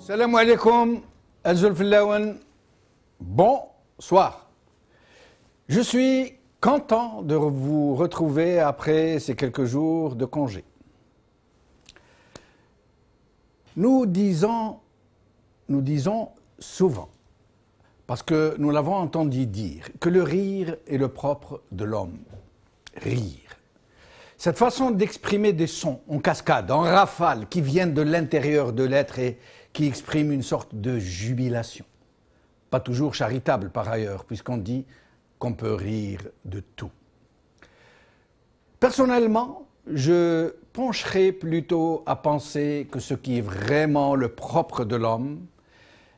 Salam alaikum, Azulfillawan. Bonsoir. Je suis content de vous retrouver après ces quelques jours de congé. Nous disons souvent, parce que nous l'avons entendu dire, que le rire est le propre de l'homme. Rire. Cette façon d'exprimer des sons en cascade, en rafale, qui viennent de l'intérieur de l'être et qui expriment une sorte de jubilation. Pas toujours charitable par ailleurs, puisqu'on dit qu'on peut rire de tout. Personnellement, je pencherai plutôt à penser que ce qui est vraiment le propre de l'homme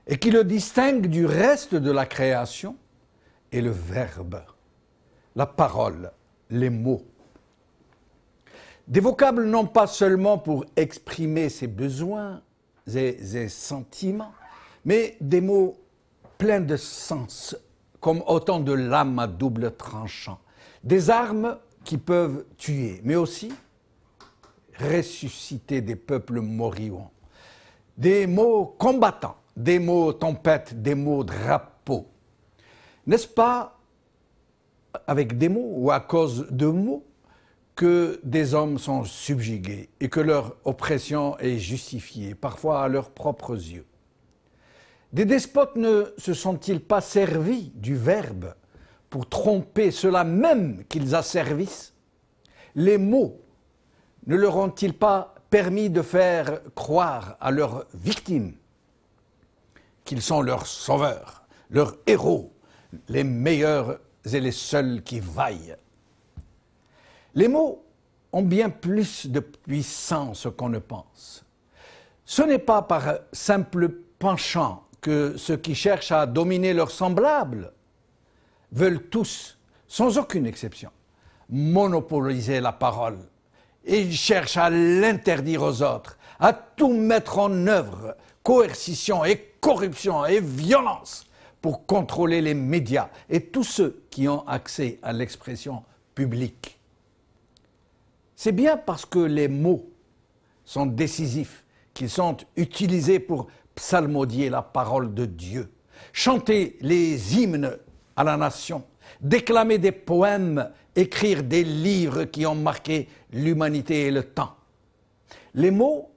et qui le distingue du reste de la création est le verbe, la parole, les mots. Des vocables non pas seulement pour exprimer ses besoins et ses sentiments, mais des mots pleins de sens, comme autant de lames à double tranchant, des armes qui peuvent tuer, mais aussi ressusciter des peuples moribonds, des mots combattants, des mots tempêtes, des mots drapeaux. N'est-ce pas avec des mots ou à cause de mots que des hommes sont subjugués et que leur oppression est justifiée, parfois à leurs propres yeux? Des despotes ne se sont-ils pas servis du verbe pour tromper ceux-là même qu'ils asservissent? Les mots ne leur ont-ils pas permis de faire croire à leurs victimes qu'ils sont leurs sauveurs, leurs héros, les meilleurs et les seuls qui vaillent? Les mots ont bien plus de puissance qu'on ne pense. Ce n'est pas par simple penchant que ceux qui cherchent à dominer leurs semblables veulent tous, sans aucune exception, monopoliser la parole. Et ils cherchent à l'interdire aux autres, à tout mettre en œuvre, coercition et corruption et violence, pour contrôler les médias et tous ceux qui ont accès à l'expression publique. C'est bien parce que les mots sont décisifs qu'ils sont utilisés pour psalmodier la parole de Dieu, chanter les hymnes à la nation, déclamer des poèmes, écrire des livres qui ont marqué l'humanité et le temps. Les mots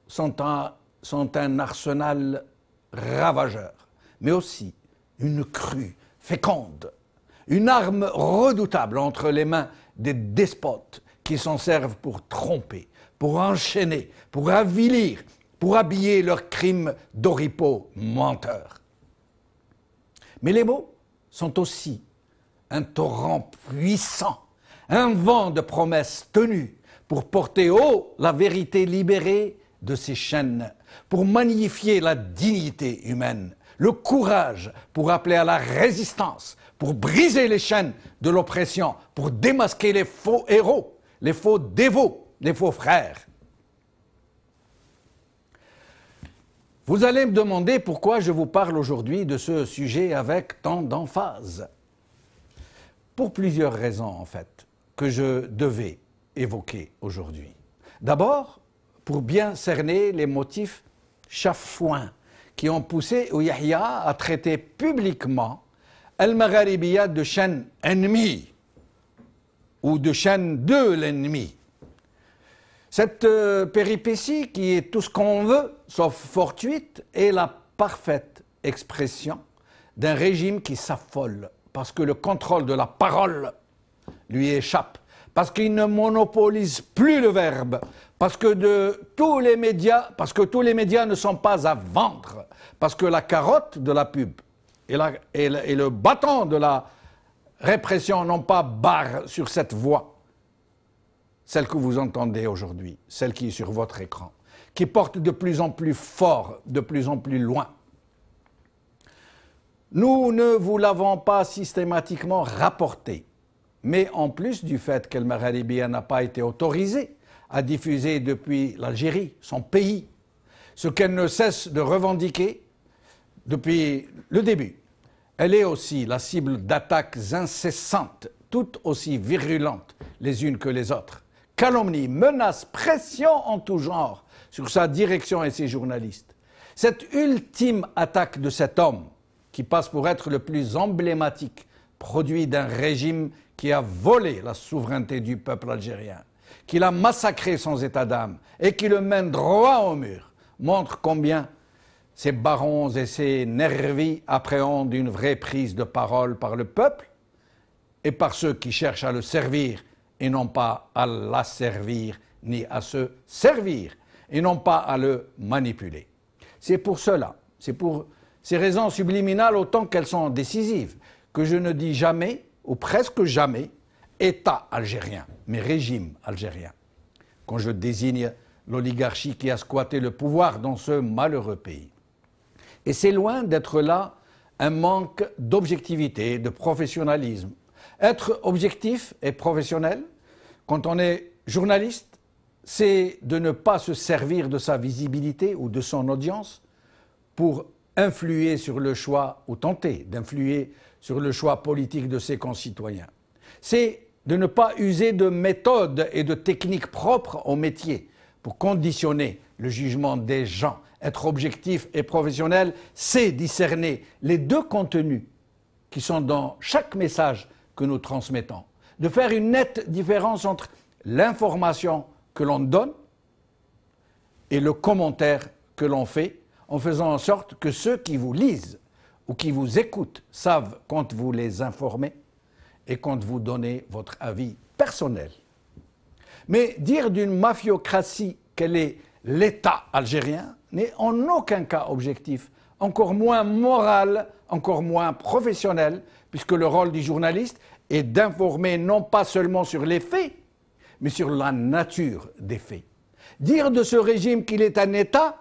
sont un arsenal ravageur, mais aussi une crue féconde, une arme redoutable entre les mains des despotes qui s'en servent pour tromper, pour enchaîner, pour avilir, pour habiller leurs crimes d'oripeaux menteurs. Mais les mots sont aussi un torrent puissant, un vent de promesses tenues pour porter haut la vérité libérée de ses chaînes, pour magnifier la dignité humaine, le courage pour appeler à la résistance, pour briser les chaînes de l'oppression, pour démasquer les faux héros, les faux dévots, les faux frères. Vous allez me demander pourquoi je vous parle aujourd'hui de ce sujet avec tant d'emphase. Pour plusieurs raisons, en fait, que je devais évoquer aujourd'hui. D'abord, pour bien cerner les motifs chafouins qui ont poussé Yahya à traiter publiquement Al-Magharibiya de chaîne ennemie ou de chaîne de l'ennemi. Cette péripétie qui est tout ce qu'on veut, sauf fortuite, est la parfaite expression d'un régime qui s'affole parce que le contrôle de la parole lui échappe, parce qu'il ne monopolise plus le verbe, parce que tous les médias ne sont pas à vendre, parce que la carotte de la pub et le bâton de la répression n'ont pas barre sur cette voie, celle que vous entendez aujourd'hui, celle qui est sur votre écran, qui porte de plus en plus fort, de plus en plus loin. Nous ne vous l'avons pas systématiquement rapporté, mais en plus du fait qu'Al-Magharibiya n'a pas été autorisée à diffuser depuis l'Algérie, son pays, ce qu'elle ne cesse de revendiquer depuis le début. Elle est aussi la cible d'attaques incessantes, toutes aussi virulentes les unes que les autres. Calomnie, menaces, pression en tout genre sur sa direction et ses journalistes. Cette ultime attaque de cet homme, qui passe pour être le plus emblématique produit d'un régime qui a volé la souveraineté du peuple algérien, qui l'a massacré sans état d'âme et qui le mène droit au mur, montre combien ces barons et ces nervis appréhendent une vraie prise de parole par le peuple et par ceux qui cherchent à le servir et non pas à l'asservir ni à se servir et non pas à le manipuler. C'est pour cela, c'est pour ces raisons subliminales autant qu'elles sont décisives, que je ne dis jamais, ou presque jamais, État algérien, mais régime algérien, quand je désigne l'oligarchie qui a squatté le pouvoir dans ce malheureux pays. Et c'est loin d'être là un manque d'objectivité, de professionnalisme. Être objectif et professionnel, quand on est journaliste, c'est de ne pas se servir de sa visibilité ou de son audience pour influer sur le choix, ou tenter d'influer sur le choix politique de ses concitoyens. C'est de ne pas user de méthodes et de techniques propres au métier pour conditionner le jugement des gens. Être objectif et professionnel, c'est discerner les deux contenus qui sont dans chaque message que nous transmettons. De faire une nette différence entre l'information que l'on donne et le commentaire que l'on fait, en faisant en sorte que ceux qui vous lisent ou qui vous écoutent savent quand vous les informez et quand vous donnez votre avis personnel. Mais dire d'une mafiocratie qu'elle est l'État algérien n'est en aucun cas objectif, encore moins moral, encore moins professionnel, puisque le rôle du journaliste est d'informer non pas seulement sur les faits, mais sur la nature des faits. Dire de ce régime qu'il est un État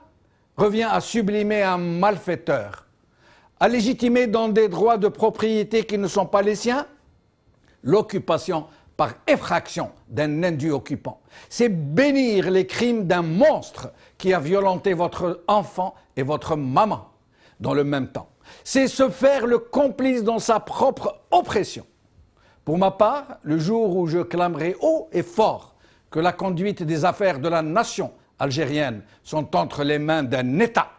revient à sublimer un malfaiteur, à légitimer dans des droits de propriété qui ne sont pas les siens l'occupation par effraction d'un indu occupant. C'est bénir les crimes d'un monstre qui a violenté votre enfant et votre maman dans le même temps. C'est se faire le complice dans sa propre oppression. Pour ma part, le jour où je clamerai haut et fort que la conduite des affaires de la nation algérienne sont entre les mains d'un État,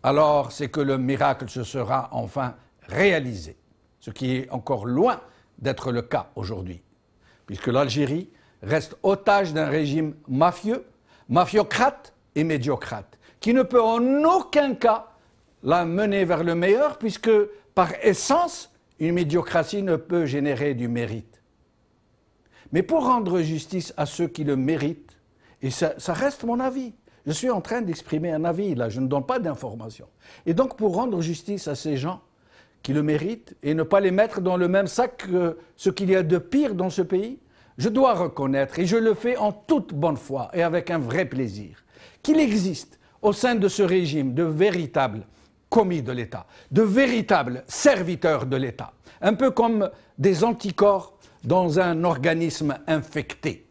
alors c'est que le miracle se sera enfin réalisé, ce qui est encore loin d'être le cas aujourd'hui, puisque l'Algérie reste otage d'un régime mafieux, mafiocrate et médiocrate, qui ne peut en aucun cas la mener vers le meilleur, puisque par essence, une médiocratie ne peut générer du mérite. Mais pour rendre justice à ceux qui le méritent, et ça reste mon avis, je suis en train d'exprimer un avis, là, je ne donne pas d'informations. Et donc pour rendre justice à ces gens qui le méritent et ne pas les mettre dans le même sac que ce qu'il y a de pire dans ce pays, je dois reconnaître, et je le fais en toute bonne foi et avec un vrai plaisir, qu'il existe au sein de ce régime de véritables commis de l'État, de véritables serviteurs de l'État, un peu comme des anticorps dans un organisme infecté.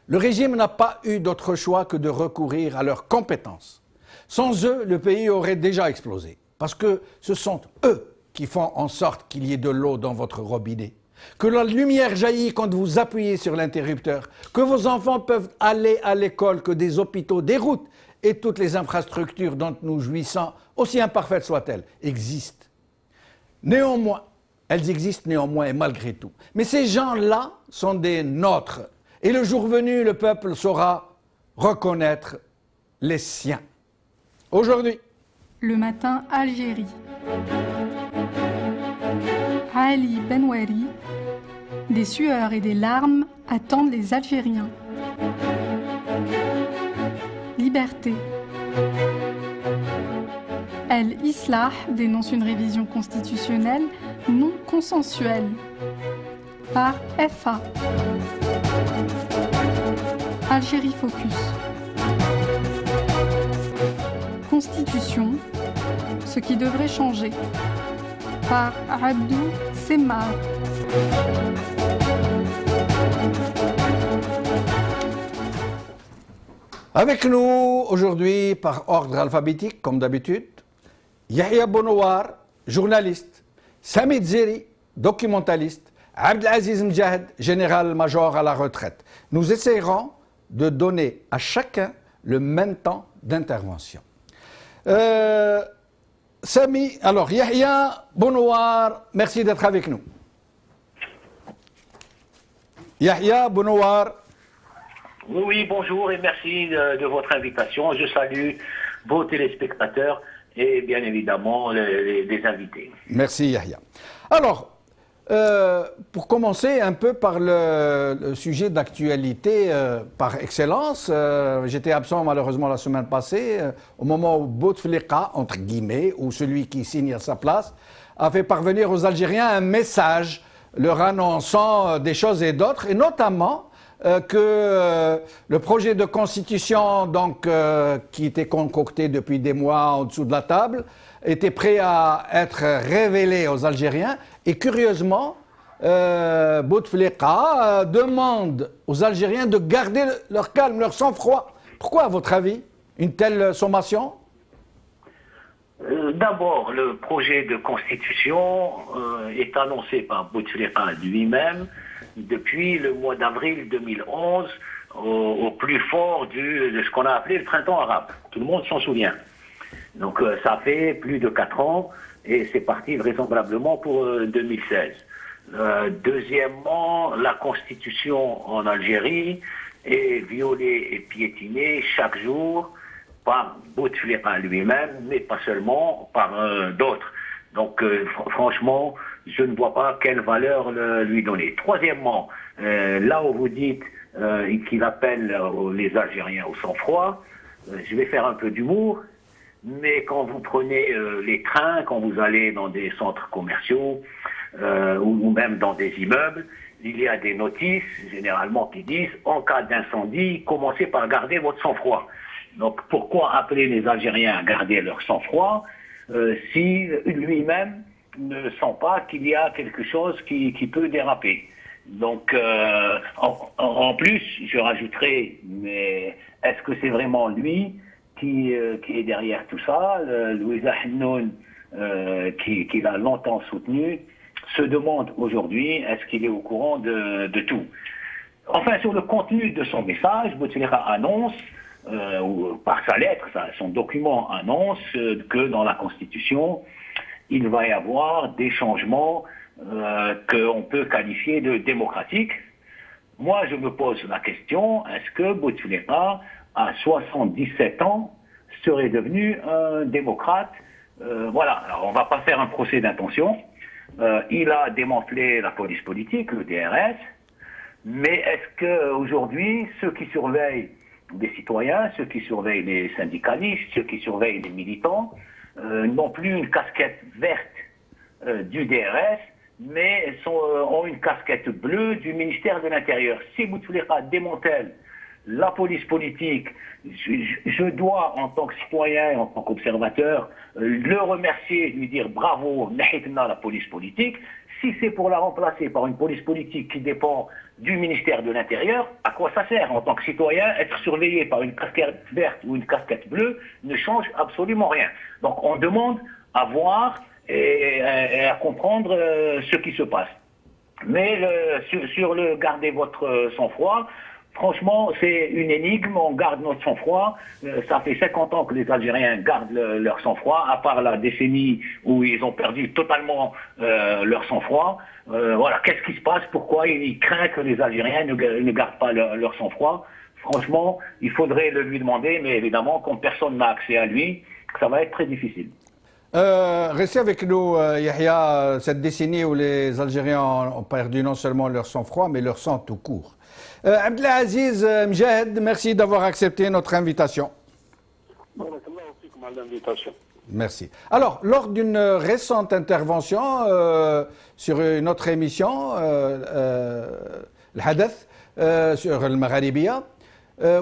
Le régime n'a pas eu d'autre choix que de recourir à leurs compétences. Sans eux, le pays aurait déjà explosé, parce que ce sont eux qui font en sorte qu'il y ait de l'eau dans votre robinet, que la lumière jaillit quand vous appuyez sur l'interrupteur, que vos enfants peuvent aller à l'école, que des hôpitaux, des routes et toutes les infrastructures dont nous jouissons, aussi imparfaites soient-elles, existent. Néanmoins, elles existent néanmoins et malgré tout. Mais ces gens-là sont des nôtres. Et le jour venu, le peuple saura reconnaître les siens. Aujourd'hui, Le matin Algérie. Ali Benouari, des sueurs et des larmes attendent les Algériens. Liberté. El Islah dénonce une révision constitutionnelle non consensuelle. Par FA. Algérie Focus. Constitution, ce qui devrait changer. Par Abdou Semmar. avec nous aujourd'hui, par ordre alphabétique, comme d'habitude, Yahya Bonouar, journaliste, Samit Zeri, documentaliste, Abdelaziz Mjahed, général-major à la retraite. Nous essaierons de donner à chacun le même temps d'intervention. Sami, alors Yahya Bounouar, merci d'être avec nous. Yahya Bounouar. Oui, bonjour et merci de votre invitation. Je salue vos téléspectateurs et bien évidemment les invités. Merci Yahya. Alors, pour commencer un peu par le sujet d'actualité par excellence, j'étais absent malheureusement la semaine passée, au moment où Bouteflika, entre guillemets, ou celui qui signe à sa place, a fait parvenir aux Algériens un message leur annonçant des choses et d'autres, et notamment que le projet de constitution donc, qui était concocté depuis des mois en dessous de la table était prêt à être révélé aux Algériens. Et curieusement, Bouteflika demande aux Algériens de garder leur calme, leur sang-froid. Pourquoi, à votre avis, une telle sommation? D'abord, le projet de constitution est annoncé par Bouteflika lui-même depuis le mois d'avril 2011, au plus fort de ce qu'on a appelé le printemps arabe. Tout le monde s'en souvient. Donc ça fait plus de 4 ans et c'est parti vraisemblablement pour 2016. Deuxièmement, la constitution en Algérie est violée et piétinée chaque jour par Bouteflika lui-même, mais pas seulement, par d'autres. Donc franchement, je ne vois pas quelle valeur lui donner. Troisièmement, là où vous dites qu'il appelle les Algériens au sang-froid, je vais faire un peu d'humour, mais quand vous prenez les trains, quand vous allez dans des centres commerciaux ou même dans des immeubles, il y a des notices généralement qui disent « En cas d'incendie, commencez par garder votre sang-froid ». Donc pourquoi appeler les Algériens à garder leur sang-froid si lui-même ne sent pas qu'il y a quelque chose qui peut déraper. Donc, en plus, je rajouterai, mais est-ce que c'est vraiment lui qui est derrière tout ça? Louisa Hennoun, qui l'a longtemps soutenu, se demande aujourd'hui, est-ce qu'il est au courant de tout? Enfin, sur le contenu de son message, Bouteflika annonce, par sa lettre, son document annonce que dans la Constitution, il va y avoir des changements qu'on peut qualifier de démocratiques. Moi, je me pose la question, est-ce que Bouteflika, à 77 ans, serait devenu un démocrate? Voilà, alors on ne va pas faire un procès d'intention. Il a démantelé la police politique, le DRS, mais est-ce qu'aujourd'hui, ceux qui surveillent des citoyens, ceux qui surveillent les syndicalistes, ceux qui surveillent les militants, n'ont plus une casquette verte du DRS, mais ont une casquette bleue du ministère de l'Intérieur. Si Bouteflika démantèle la police politique, je dois, en tant que citoyen et en tant qu'observateur, le remercier, lui dire bravo, nahitna la police politique. Si c'est pour la remplacer par une police politique qui dépend du ministère de l'Intérieur, à quoi ça sert? En tant que citoyen, être surveillé par une casquette verte ou une casquette bleue ne change absolument rien. Donc on demande à voir et à comprendre ce qui se passe. Mais sur le garder votre sang-froid, franchement, c'est une énigme, on garde notre sang-froid. Ça fait 50 ans que les Algériens gardent leur sang-froid, à part la décennie où ils ont perdu totalement leur sang-froid. Voilà, qu'est-ce qui se passe? Pourquoi il craint que les Algériens ne gardent pas leur sang-froid? Franchement, il faudrait le lui demander, mais évidemment, comme personne n'a accès à lui, ça va être très difficile. Restez avec nous, Yahya, cette décennie où les Algériens ont perdu non seulement leur sang-froid, mais leur sang tout court. Abdelaziz Mjahed, merci d'avoir accepté notre invitation. Merci. Alors, lors d'une récente intervention sur une autre émission, le Hadath, sur le Magharibiya,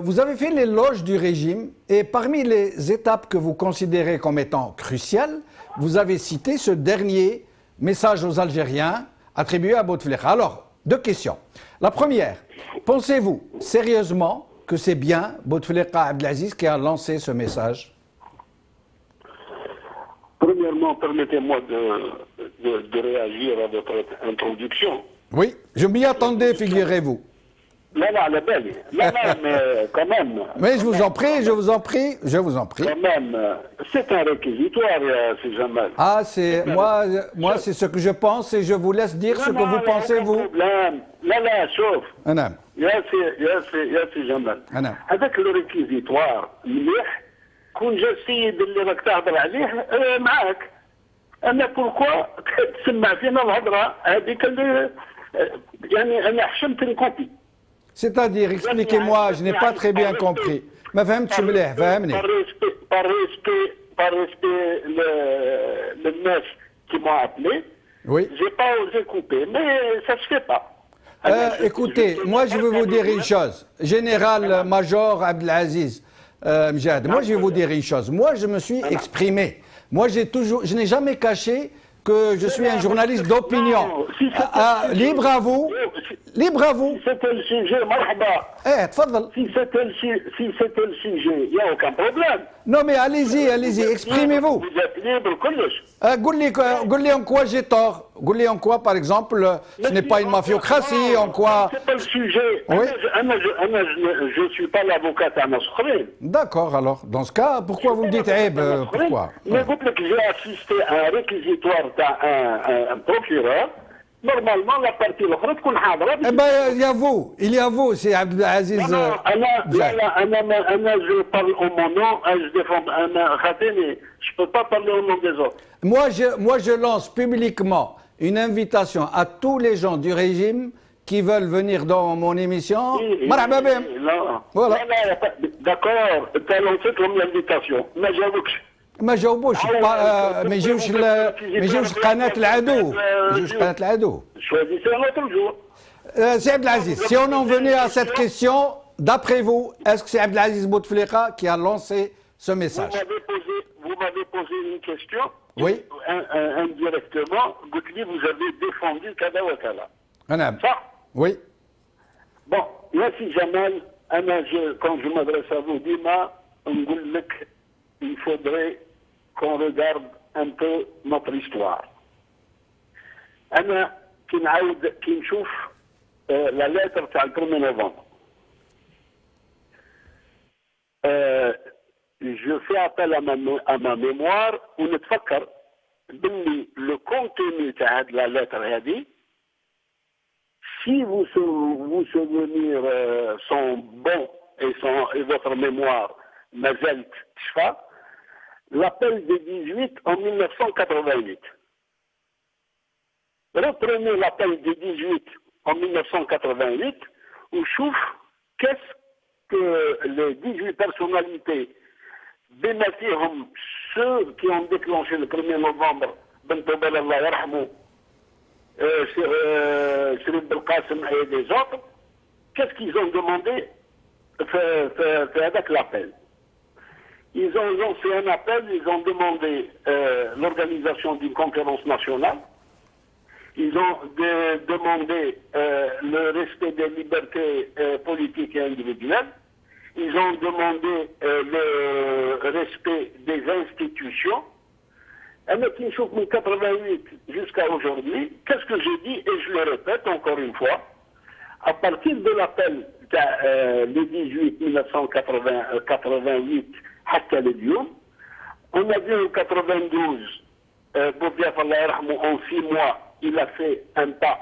vous avez fait l'éloge du régime et parmi les étapes que vous considérez comme étant cruciales, vous avez cité ce dernier message aux Algériens attribué à Bouteflika. Alors, deux questions. La première, pensez-vous sérieusement que c'est bien Bouteflika Abdelaziz qui a lancé ce message? Premièrement, permettez-moi de réagir à votre introduction. Oui, je m'y attendais, figurez-vous. لا لا على بالي لا لا كمان Mais je vous en prie, je vous en prie, je vous en prie. كمان سي ان ريكيزيتوار يا سي جمال Ah, c'est moi c'est ce que je pense et je vous laisse dire ce que vous pensez vous. لا لا شوف نعم يا سي جمال نعم. هذاك الريكيزيتوار مليح كون جا السيد اللي راك تهضر عليه معاك انا بوركوا تسمع فينا الهضره هذيك اللي يعني انا حشمت الكوبي. C'est-à-dire, expliquez-moi, je n'ai pas très bien compris. ما فهمتش مليح فهمني. par respect للناس qui m'ont appelé. Oui. J'ai pas osé couper, mais ça se fait pas. Écoutez, moi je vais vous dire une chose. Général-major Abdelaziz Mjad, moi je vais vous dire une chose. Moi je me suis exprimé. Moi je n'ai jamais caché que je suis un journaliste d'opinion. Libre à vous. Libre à vous. Si c'était le sujet, marhaba. تفضل. Si c'était le sujet, il n'y a aucun problème. Non mais allez-y, exprimez-vous. Vous êtes libre, كلش. قول لي en quoi j'ai tort. قول لي en quoi par exemple ce n'est pas une mafiocratie, en quoi. C'est pas le sujet. Oui. Je suis pas l'avocat à Nasrin. D'accord alors. Dans ce cas, pourquoi vous me dites pourquoi? Mais vous que j'ai assisté à un réquisitoire d'un procureur. Normalement, la partie l'autre تكون حاضرة. Eh ben, il y a vous, c'est Abdelaziz. أنا je parle au mon nom, je défends أنا خاطيني, je peux pas parler au nom des autres. Moi, je lance publiquement une invitation à tous les gens du régime qui veulent venir dans mon émission. مرحبا بهم. Voilà. D'accord, tu as lancé comme l'invitation. ما جاوبكش. ما جاوبوش ما يجيوش قناة العدو. Choisissez un autre jour. C'est Abdelaziz, si on en venait à cette question, d'après vous, est-ce que c'est Abdelaziz Bouteflika qui a lancé ce message? Vous m'avez posé une question. Oui. Indirectement, Goutli, vous avez défendu Kada Wakala. Ça? Oui. Bon, Yassi Jamal, quand je m'adresse à vous, Dima, il faudrait qu'on regarde un peu notre histoire. أنا كي نشوف la lettre تاع 1er novembre. Je fais appel à ma mémoire ونتفكر باللي le contenu تاع la lettre هذه si vos souvenirs sont bons et votre mémoire ما زالت تشفى l'appel des 18 en 1988. Reprenez l'appel des 18 en 1988 où chouf qu'est-ce que les 18 personnalités bénéficient ceux qui ont déclenché le 1er novembre Ben Toubel Allah yarhamou Sherif Belkacem et les autres, qu'est-ce qu'ils ont demandé avec l'appel? Ils ont lancé un appel, ils ont demandé l'organisation d'une conférence nationale, ils ont demandé le respect des libertés politiques et individuelles, ils ont demandé le respect des institutions. Qui me chauffe 88 jusqu'à aujourd'hui, qu'est-ce que j'ai dit, et je le répète encore une fois, à partir de l'appel le 18 1988 on a vu en 92 Boudiaf Allah yarhamou en 6 mois il a fait un pas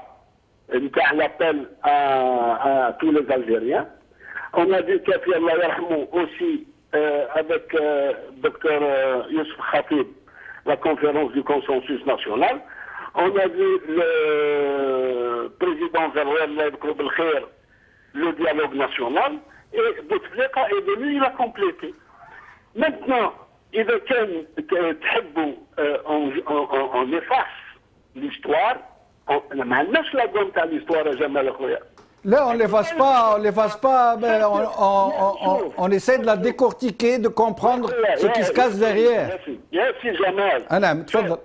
l'appel à tous les Algériens. On a vu Kafi Allah yarhamou aussi avec Dr Youssef Khatib la conférence du consensus national. On a vu le président Zarouel le dialogue national et Bouteflika est venu, il a complété. Maintenant, إذا كان تحبوا on efface l'histoire, ما عندناش la gomme تاع l'histoire يا جمال أخويا. Là, on ne l'efface pas, mais on essaie de la décortiquer, de comprendre ce qui se cache derrière. يا سي جمال. أنا تفضل.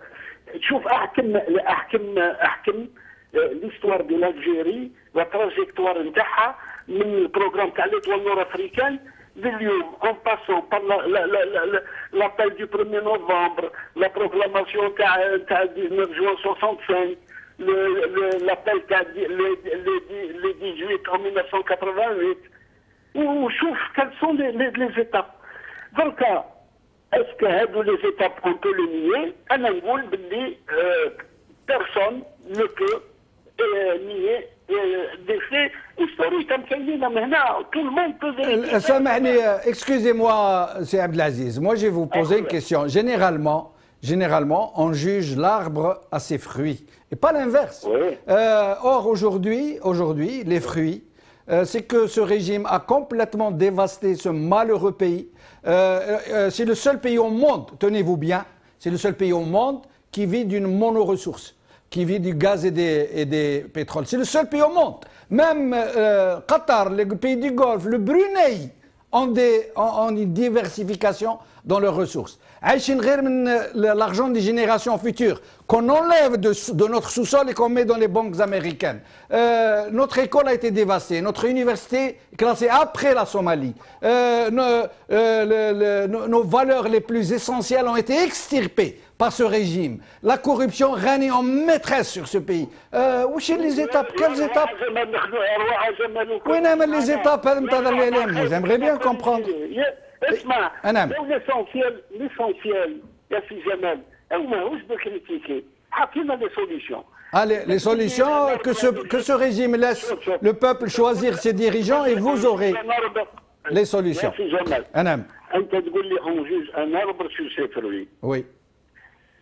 شوف أحكم l'histoire de l'Algérie, la trajectoire نتاعها من البروغرام تاع l'Étoile nord-africaine لليوم en passant par l'appel du 1er novembre, la proclamation تاع 19 juin 65, l'appel les 18 en 1988. وشوف quelles sont les étapes. Donc, est-ce que les étapes on peut les nier? أنا نقول باللي personne ne peut nier des faits historiques كاينين من هنا. Tout le monde peut vérifier. سامحني, excusez-moi, c'est Abdelaziz. Moi, je vais vous poser une question. Généralement, on juge l'arbre à ses fruits et pas l'inverse. Oui. Or, aujourd'hui, les fruits, c'est que ce régime a complètement dévasté ce malheureux pays. C'est le seul pays au monde, tenez-vous bien, c'est le seul pays au monde qui vit d'une monoressource, qui vit du gaz et des pétroles. C'est le seul pays au monde. Même Qatar, les pays du Golfe, le Brunei ont une diversification dans leurs ressources. L'argent des générations futures qu'on enlève de notre sous-sol et qu'on met dans les banques américaines. Notre école a été dévastée, notre université classée après la Somalie. Nos valeurs les plus essentielles ont été extirpées par ce régime. La corruption règne en maîtresse sur ce pays. Où sont les étapes? Quelles étapes? Oui, mais les étapes, j'aimerais bien comprendre. اسمع l'essentiel يا سي جمال هو ماهوش بكريتيكي حطينا لي سوليسيون. Les solutions, que ce régime laisse le peuple choisir ses dirigeants et vous aurez les solutions. يا سي جمال انت تقول لي اون جوج ان اربر سو سي فروي. Oui.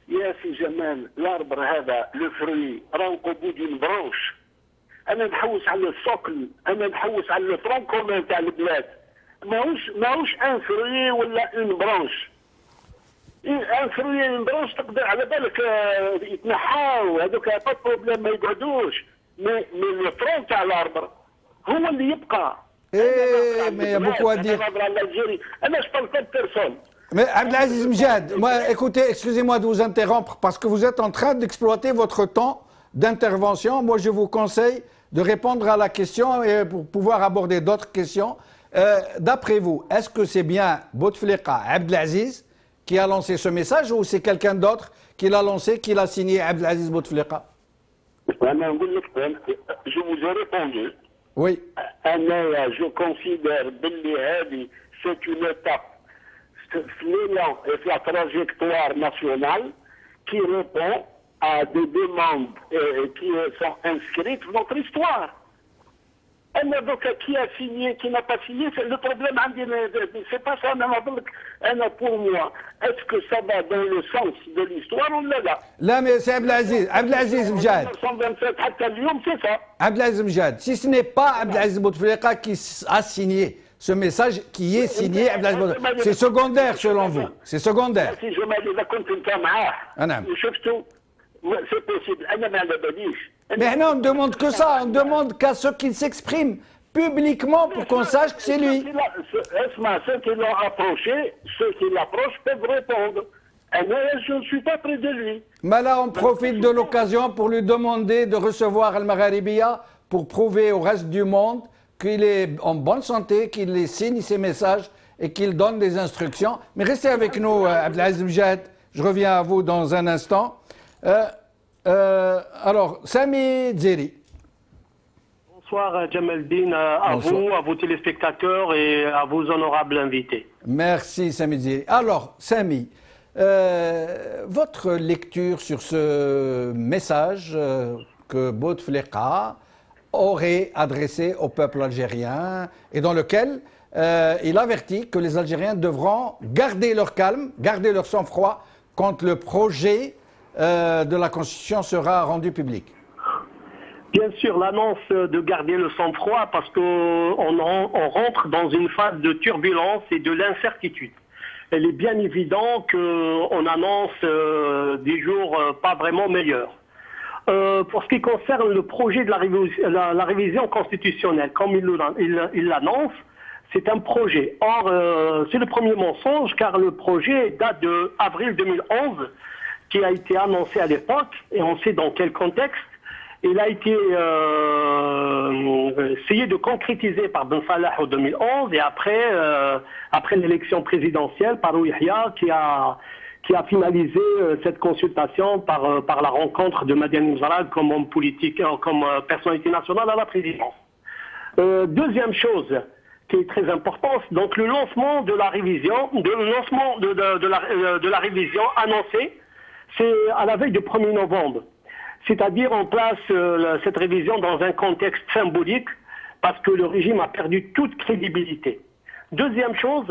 يا سي جمال الاربر هذا لو فروي راه قبو دون برونش. انا نحوس على السوكل، انا نحوس على لو فرون كومون تاع البلاد. ماهوش ان فروي ولا اون برونش. ان فروي اون برونش تقدر على بالك يتنحاو هذوك با بروبليم ما يقعدوش. مي لو فرون تاع الاربر هو اللي يبقى. Mais il y a beaucoup à dire. انا je parle pas de personne. Mais Abdelaziz Mjad, écoutez, excusez-moi de vous interrompre parce que vous êtes en train d'exploiter votre temps d'intervention. Moi, je vous conseille de répondre à la question et pour pouvoir aborder d'autres questions. D'après vous, est-ce que c'est bien Bouteflika Abdelaziz qui a lancé ce message ou c'est quelqu'un d'autre qui l'a lancé, qui l'a signé Abdelaziz Bouteflika? Je vous ai répondu. Oui. Je considère que c'est une étape, l'élan et la trajectoire nationale qui répond à des demandes qui sont inscrites dans notre histoire. Donc, qui a signé, qui n'a pas signé, c'est le problème, c'est pas ça, pour moi. Est-ce que ça va dans le sens de l'histoire ou là? Là, mais c'est Abdelaziz Mjad. 1927, c'est ça. Abdelaziz Mjad, si ce n'est pas Abdelaziz Bouteflika qui a signé ce message, qui est signé, c'est secondaire selon vous. C'est secondaire. Si je c'est possible. Mais non, on ne demande que ça. On demande qu'à ceux qui s'expriment publiquement pour qu'on sache que c'est lui. Ceux qui l'ont approché, ceux qui l'approchent peuvent répondre. Je ne suis pas près de lui. Mais là, on profite de l'occasion pour lui demander de recevoir Al-Magharibiya pour prouver au reste du monde qu'il est en bonne santé, qu'il signe ses messages et qu'il donne des instructions. Mais restez avec nous, Abdelaziz Mjad. Je reviens à vous dans un instant. Alors, Sami Dzeri. Bonsoir Jamaldine, à vous, à vos téléspectateurs et à vos honorables invités. Merci Sami Dzeri. Alors, Sami, votre lecture sur ce message que Bouteflika aurait adressé au peuple algérien et dans lequel il avertit que les Algériens devront garder leur calme, garder leur sang-froid quand le projet de la Constitution sera rendu public. Bien sûr, l'annonce de garder le sang-froid parce qu'on rentre dans une phase de turbulence et de l'incertitude. Il est bien évident qu'on annonce des jours pas vraiment meilleurs. Pour ce qui concerne le projet de la révision constitutionnelle, comme il l'annonce, c'est un projet. Or, c'est le premier mensonge car le projet date de avril 2011 qui a été annoncé à l'époque et on sait dans quel contexte. Il a été essayé de concrétiser par Ben Salah en 2011 et après l'élection présidentielle par Ouihia qui a finalisé cette consultation par la rencontre de Madeleine Mzarag comme homme politique, comme personnalité nationale à la présidence. Deuxième chose qui est très importante, donc le lancement de la révision, de la révision annoncée, c'est à la veille du 1er novembre. C'est-à-dire on place cette révision dans un contexte symbolique parce que le régime a perdu toute crédibilité. Deuxième chose,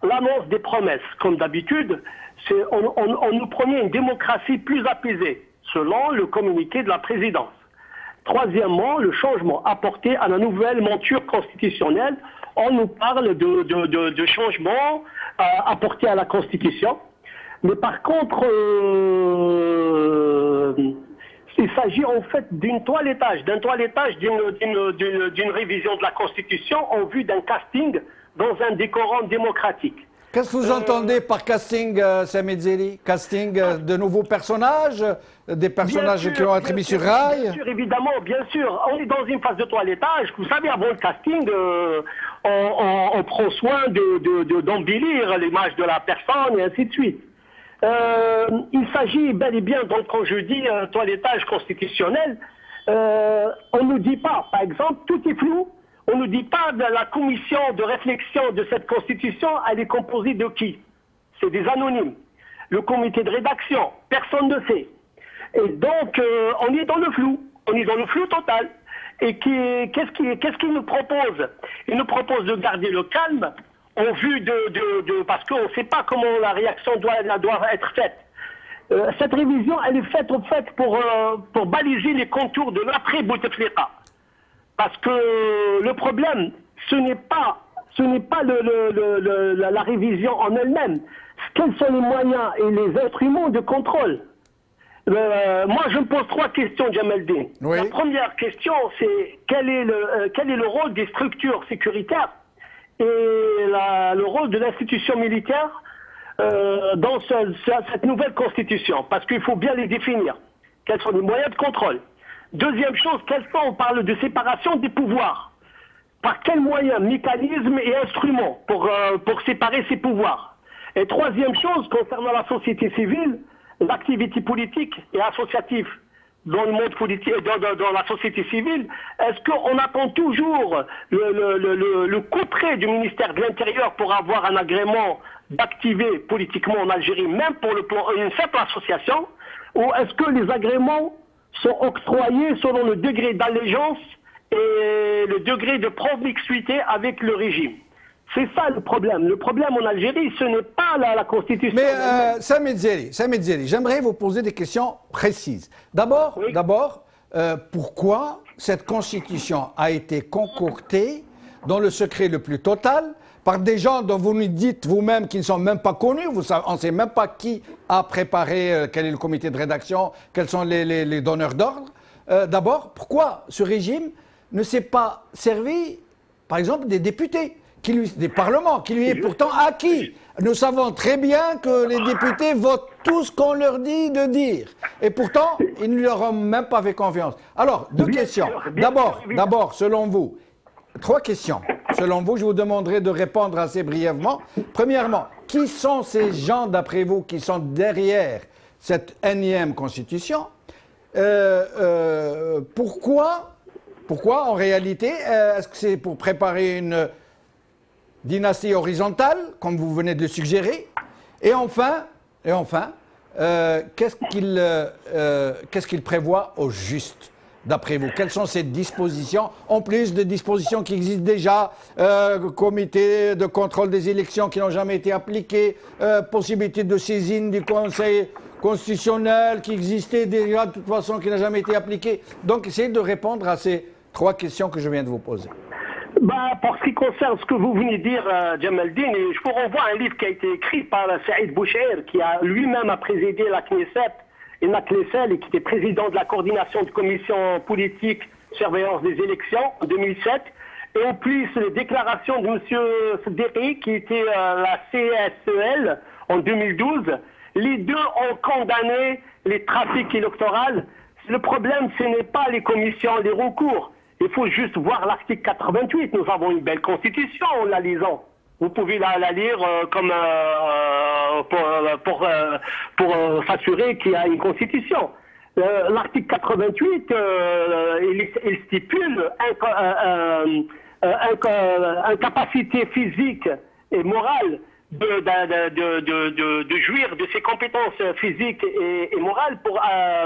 l'annonce des promesses. Comme d'habitude, on nous promet une démocratie plus apaisée, selon le communiqué de la présidence. Troisièmement, le changement apporté à la nouvelle monture constitutionnelle. On nous parle de changements apportés à la Constitution. Mais par contre, il s'agit en fait d'un toilettage d'une révision de la Constitution en vue d'un casting dans un décorum démocratique. Qu'est-ce que vous entendez par casting, Samed Zeri? Casting de nouveaux personnages? Des personnages qui ont été mis sur rail? Bien sûr, évidemment, bien sûr. On est dans une phase de toilettage. Vous savez, avant le casting, on prend soin d'embellir l'image de la personne et ainsi de suite. Il s'agit bel et bien, donc quand je dis toilettage constitutionnel, on ne nous dit pas, par exemple, tout est flou. On ne nous dit pas de la commission de réflexion de cette constitution, elle est composée de qui? C'est des anonymes. Le comité de rédaction, personne ne sait. Et donc, on est dans le flou. On est dans le flou total. Et qu'est-ce qu'il nous propose? Il nous propose de garder le calme en vue parce qu'on ne sait pas comment la réaction doit être faite. Cette révision, elle est faite en fait pour baliser les contours de l'après-Bouteflika. Parce que le problème, ce n'est pas la révision en elle-même. Quels sont les moyens et les instruments de contrôle? Moi, je me pose trois questions, Jamaldine. Oui. La première question, c'est quel est le rôle des structures sécuritaires et le rôle de l'institution militaire dans cette nouvelle constitution? Parce qu'il faut bien les définir. Quels sont les moyens de contrôle? Deuxième chose, on parle de séparation des pouvoirs. Par quels moyens, mécanismes et instruments pour séparer ces pouvoirs? Et troisième chose, concernant la société civile, l'activité politique et associative dans le monde politique, dans la société civile, est-ce qu'on attend toujours le coup près du ministère de l'Intérieur pour avoir un agrément d'activer politiquement en Algérie, même pour une simple association, ou est-ce que les agréments sont octroyés selon le degré d'allégeance et le degré de promiscuité avec le régime? C'est ça le problème. Le problème en Algérie, ce n'est pas la Constitution. Mais Samed Zeri, j'aimerais vous poser des questions précises. D'abord, oui. Pourquoi cette Constitution a été concoctée dans le secret le plus total par des gens dont vous nous dites vous-même qui ne sont même pas connus, on ne sait même pas qui a préparé, quel est le comité de rédaction, quels sont les donneurs d'ordre. D'abord, pourquoi ce régime ne s'est pas servi, par exemple, des députés, des parlements, qui lui est pourtant acquis? Nous savons très bien que les députés votent tout ce qu'on leur dit de dire. Et pourtant, ils ne leur ont même pas fait confiance. Alors, deux questions. D'abord, selon vous, trois questions. Selon vous, je vous demanderai de répondre assez brièvement. Premièrement, qui sont ces gens, d'après vous, qui sont derrière cette énième constitution? Pourquoi, en réalité, est-ce que c'est pour préparer une dynastie horizontale, comme vous venez de le suggérer? Et enfin, qu'est-ce qu'il prévoit au juste, d'après vous? Quelles sont ces dispositions, en plus de dispositions qui existent déjà, comité de contrôle des élections qui n'ont jamais été appliquées, possibilité de saisine du Conseil constitutionnel qui existait déjà de toute façon, qui n'a jamais été appliquée? Donc, essayez de répondre à ces trois questions que je viens de vous poser. Pour ce qui concerne ce que vous venez de dire, Jamaldine, je vous renvoie à un livre qui a été écrit par Saïd Boucher, qui a lui-même présidé la Knesset et la Knesset, et qui était président de la coordination de commission politique surveillance des élections en 2007. Et en plus, les déclarations de M. Sderi, qui était la CSEL en 2012, les deux ont condamné les trafics électoraux. Le problème, ce n'est pas les commissions, les recours. Il faut juste voir l'article 88. Nous avons une belle constitution en la lisant. Vous pouvez la lire comme pour s'assurer qu'il y a une constitution. L'article 88, il stipule incapacité physique et morale de jouir de ses compétences physiques et morales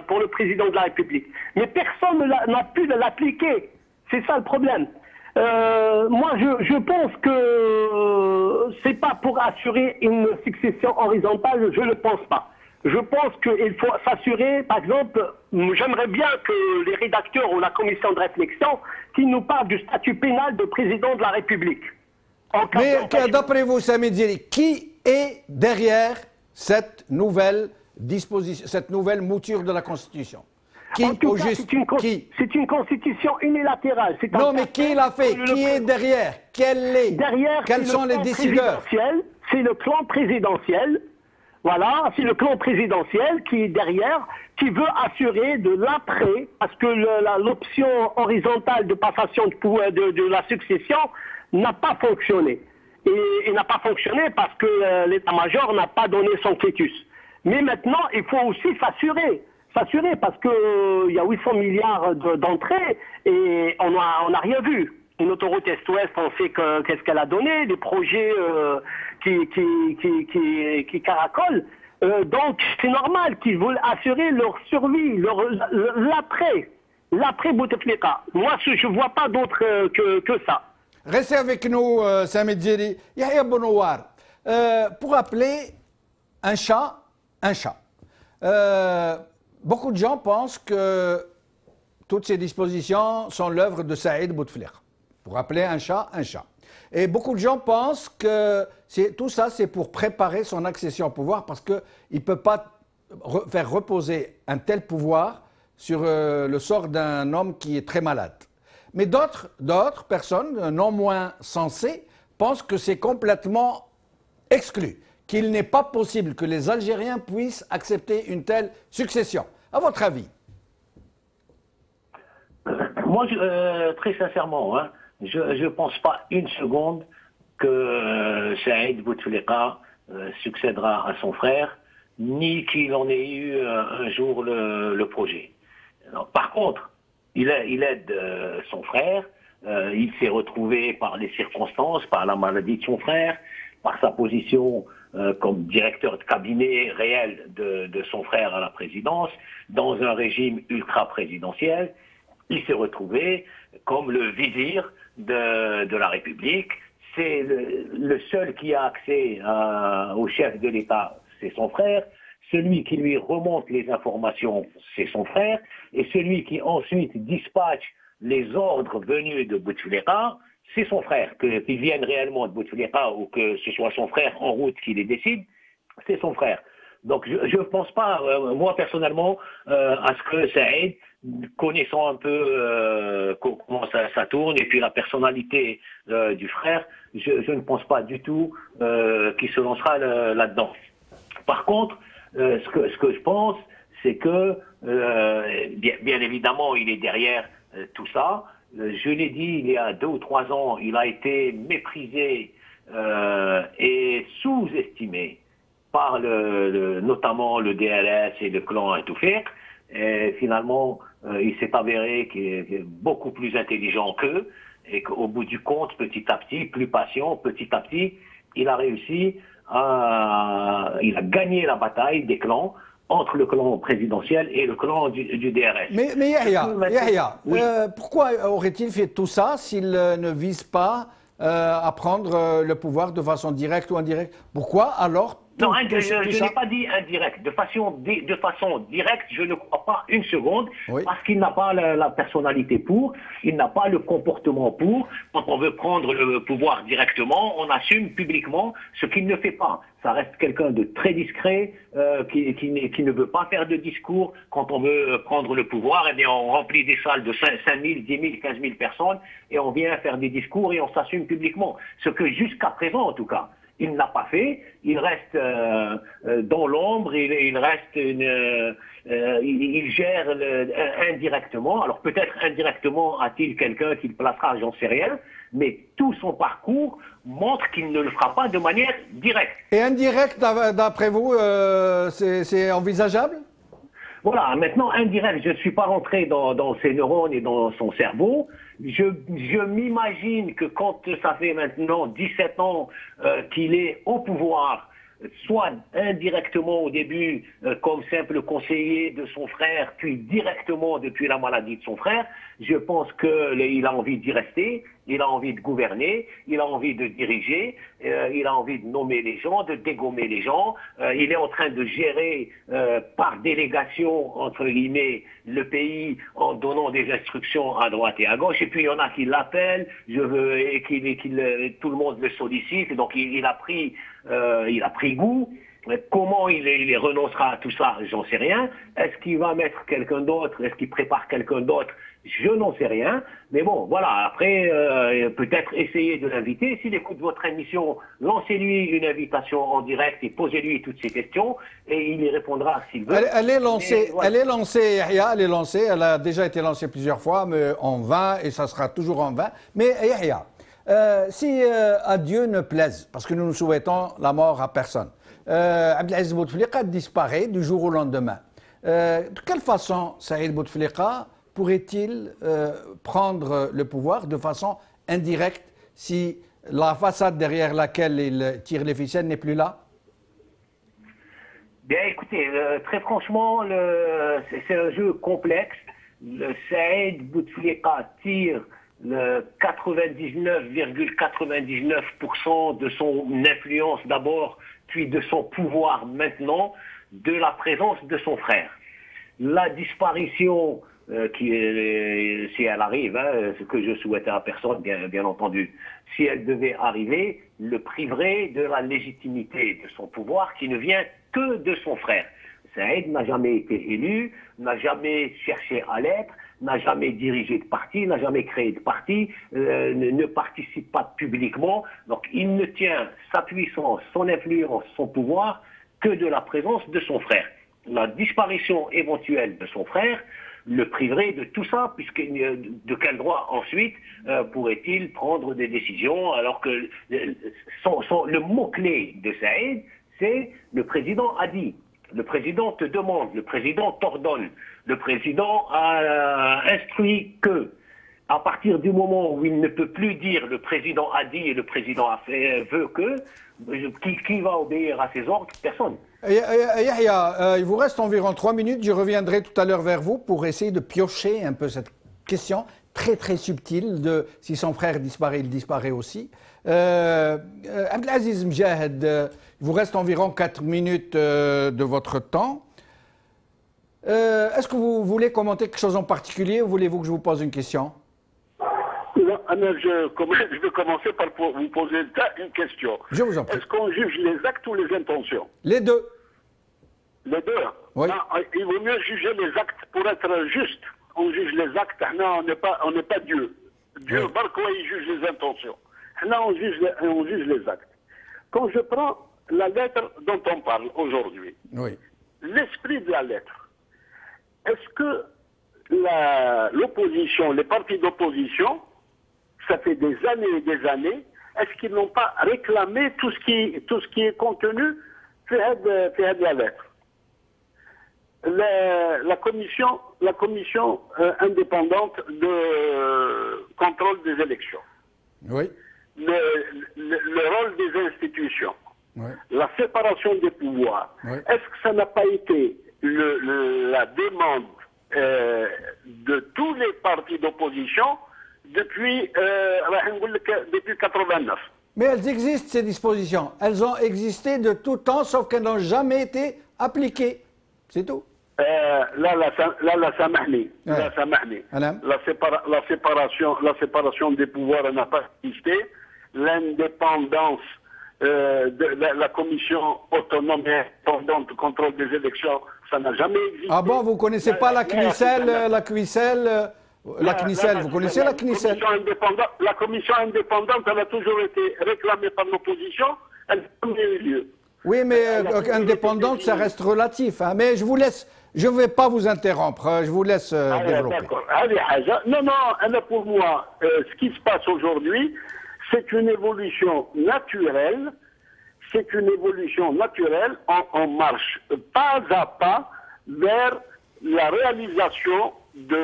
pour le président de la République. Mais personne n'a pu l'appliquer. C'est ça le problème. Moi, je pense que c'est pas pour assurer une succession horizontale, je ne pense pas. Je pense qu'il faut s'assurer, par exemple, j'aimerais bien que les rédacteurs ou la commission de réflexion qui nous parlent du statut pénal de président de la République. Mais d'après vous, Samid Zili, qui est derrière cette nouvelle disposition, cette nouvelle mouture de la Constitution? Qui, en tout cas, c'est une constitution unilatérale. Non, mais qui l'a fait? Qui est derrière? Quels sont les décideurs? C'est le clan présidentiel. Voilà, c'est le clan présidentiel qui est derrière, qui veut assurer de l'après, parce que l'option horizontale de passation de la succession n'a pas fonctionné. Et n'a pas fonctionné parce que l'état-major n'a pas donné son quitus. Mais maintenant, il faut aussi s'assurer parce que il y a 800 milliards d'entrées et on n'a rien vu. Une autoroute Est-Ouest, on sait qu'est-ce qu'elle a donné, des projets qui caracolent. Donc c'est normal qu'ils veulent assurer leur survie, l'après Bouteflika. Moi, je ne vois pas d'autre que ça. Restez avec nous, Samid Zili. Yahya Bounoir, pour appeler un chat un chat. Beaucoup de gens pensent que toutes ces dispositions sont l'œuvre de Saïd Bouteflika, pour appeler un chat un chat. Et beaucoup de gens pensent que tout ça, c'est pour préparer son accession au pouvoir, parce qu'il ne peut pas faire reposer un tel pouvoir sur le sort d'un homme qui est très malade. Mais d'autres personnes, non moins sensées, pensent que c'est complètement exclu, qu'il n'est pas possible que les Algériens puissent accepter une telle succession. À votre avis? Moi, très sincèrement, hein, je ne pense pas une seconde que Saïd Bouteflika succédera à son frère, ni qu'il en ait eu un jour le projet. Alors, par contre, il aide son frère, il s'est retrouvé par les circonstances, par la maladie de son frère, par sa position comme directeur de cabinet réel de son frère à la présidence, dans un régime ultra-présidentiel. Il s'est retrouvé comme le vizir de la République. C'est le seul qui a accès au chef de l'État, c'est son frère. Celui qui lui remonte les informations, c'est son frère. Et celui qui ensuite dispatche les ordres venus de Bouteflika, c'est son frère. Qu'ils viennent réellement de Bouteflika ou que ce soit son frère en route qui les décide, c'est son frère. Donc je ne pense pas, moi personnellement, à ce que Saïd, connaissant un peu comment ça tourne et puis la personnalité du frère, je ne pense pas du tout qu'il se lancera là-dedans. Par contre, ce que je pense, c'est que, bien évidemment, il est derrière tout ça. Je l'ai dit, il y a 2 ou 3 ans, il a été méprisé et sous-estimé par notamment le DRS et le clan Etoufik. Et finalement, il s'est avéré qu'il est beaucoup plus intelligent qu'eux et qu'au bout du compte, petit à petit, plus patient, petit à petit, il a réussi il a gagné la bataille des clans entre le clan présidentiel et le clan du DRS. Mais Yahya, oui. Pourquoi aurait-il fait tout ça s'il ne vise pas à prendre le pouvoir de façon directe ou indirecte? Pourquoi alors? Non, je n'ai pas dit indirect. De façon directe, je ne crois pas une seconde, oui. Parce qu'il n'a pas la personnalité pour, il n'a pas le comportement pour. Quand on veut prendre le pouvoir directement, on assume publiquement ce qu'il ne fait pas. Ça reste quelqu'un de très discret, qui ne veut pas faire de discours. Quand on veut prendre le pouvoir, eh bien, on remplit des salles de 5 000, 10 000, 15 000 personnes et on vient faire des discours et on s'assume publiquement. Ce que jusqu'à présent, en tout cas, il n'a pas fait, il reste dans l'ombre, il reste il gère indirectement. Alors peut-être indirectement a-t-il quelqu'un qui le placera, j'en sais rien, mais tout son parcours montre qu'il ne le fera pas de manière directe. Et indirect, d'après vous, c'est envisageable? Voilà, maintenant, indirect, je ne suis pas rentré dans ses neurones et dans son cerveau. Je m'imagine que quand ça fait maintenant 17 ans qu'il est au pouvoir, soit indirectement au début comme simple conseiller de son frère, puis directement depuis la maladie de son frère, je pense qu'il a envie d'y rester, il a envie de gouverner, il a envie de diriger, il a envie de nommer les gens, de dégommer les gens, il est en train de gérer par délégation, entre guillemets, le pays en donnant des instructions à droite et à gauche, et puis il y en a qui l'appellent, et tout le monde le sollicite, donc il a pris goût. Comment il renoncera à tout ça, j'en sais rien. Est-ce qu'il va mettre quelqu'un d'autre? Est-ce qu'il prépare quelqu'un d'autre? Je n'en sais rien. Mais bon, voilà, après, peut-être essayer de l'inviter. S'il écoute votre émission, lancez-lui une invitation en direct et posez-lui toutes ces questions et il y répondra s'il veut. Elle est lancée, voilà. Elle est lancée, Yahya, elle est lancée. Elle a déjà été lancée plusieurs fois, mais en vain, et ça sera toujours en vain. Mais Yahya, si à Dieu ne plaise, parce que nous ne souhaitons la mort à personne, Abdelaziz Bouteflika disparaît du jour au lendemain. De quelle façon Saïd Bouteflika pourrait-il prendre le pouvoir de façon indirecte si la façade derrière laquelle il tire les ficelles n'est plus là? Bien, écoutez, très franchement, c'est un jeu complexe. Saïd Bouteflika tire le 99,99% de son influence d'abord, puis de son pouvoir maintenant, de la présence de son frère. La disparition, si elle arrive, ce que je souhaitais à personne, bien entendu, si elle devait arriver, le priverait de la légitimité de son pouvoir qui ne vient que de son frère. Saïd n'a jamais été élu, n'a jamais cherché à l'être, n'a jamais dirigé de parti, n'a jamais créé de parti, ne participe pas publiquement. Donc il ne tient sa puissance, son influence, son pouvoir que de la présence de son frère. La disparition éventuelle de son frère le priverait de tout ça, puisque de quel droit ensuite pourrait-il prendre des décisions alors que le mot-clé de Saïd, c'est le président a dit. Le président te demande, le président t'ordonne, le président a instruit que, à partir du moment où il ne peut plus dire le président a dit et le président a fait, veut que, qui va obéir à ses ordres? Personne. Yahya, il vous reste environ 3 minutes, je reviendrai tout à l'heure vers vous pour essayer de piocher un peu cette question très très subtile de si son frère disparaît, il disparaît aussi. Abdelaziz Mjahed, il vous reste environ 4 minutes de votre temps. Est-ce que vous voulez commenter quelque chose en particulier ou voulez-vous que je vous pose une question? Je vais commencer par vous poser une question. Je vous en prie. Est-ce qu'on juge les actes ou les intentions? Les deux. Les deux? Oui. Non, il vaut mieux juger les actes pour être juste. On juge les actes, non, on n'est pas Dieu. Dieu, oui. Barkoua, il juge les intentions. Là, on juge les actes. Quand je prends la lettre dont on parle aujourd'hui, oui. L'esprit de la lettre, est-ce que l'opposition, les partis d'opposition, ça fait des années et des années, est-ce qu'ils n'ont pas réclamé tout ce qui est contenu fait de la lettre? La commission indépendante de contrôle des élections. Oui. Le rôle des institutions. Oui. La séparation des pouvoirs. Oui. Est-ce que ça n'a pas été la demande de tous les partis d'opposition depuis 89? Mais elles existent, ces dispositions. Elles ont existé de tout temps, sauf qu'elles n'ont jamais été appliquées. C'est tout. La séparation des pouvoirs n'a pas existé. L'indépendance de la commission autonome et indépendante de contrôle des élections, ça n'a jamais existé. Ah bon, vous ne connaissez pas la CNICEL, vous connaissez la CNICEL? La commission indépendante, elle a toujours été réclamée par l'opposition, elle n'a jamais eu lieu. Oui, mais indépendante, ça reste relatif. Hein. Mais je vous laisse, je ne vais pas vous interrompre, je vous laisse développer. Non, non, pour moi, ce qui se passe aujourd'hui, c'est une évolution naturelle. C'est une évolution naturelle. On marche pas à pas vers la réalisation du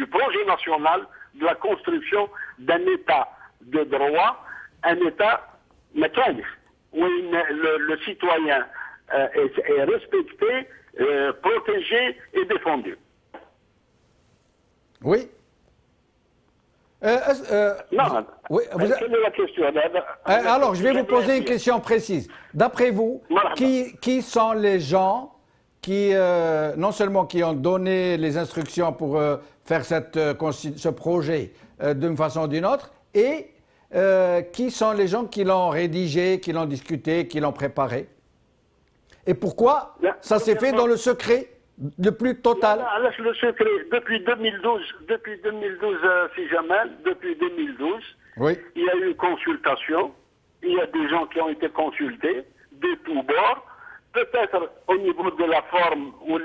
projet national de la construction d'un État de droit, un État mécanique, où le citoyen est respecté, protégé et défendu. Oui. Non, oui, quelle est la question? Alors, je vais vous poser une question précise. D'après vous, qui sont les gens qui, non seulement qui ont donné les instructions pour faire ce projet d'une façon ou d'une autre, et qui sont les gens qui l'ont rédigé, qui l'ont discuté, qui l'ont préparé? Et pourquoi ça s'est fait dans le secret le plus total? Le secret, depuis 2012, si jamais, depuis 2012, oui. Il y a eu une consultation, il y a des gens qui ont été consultés, de tous bords, peut-être au niveau de la forme ou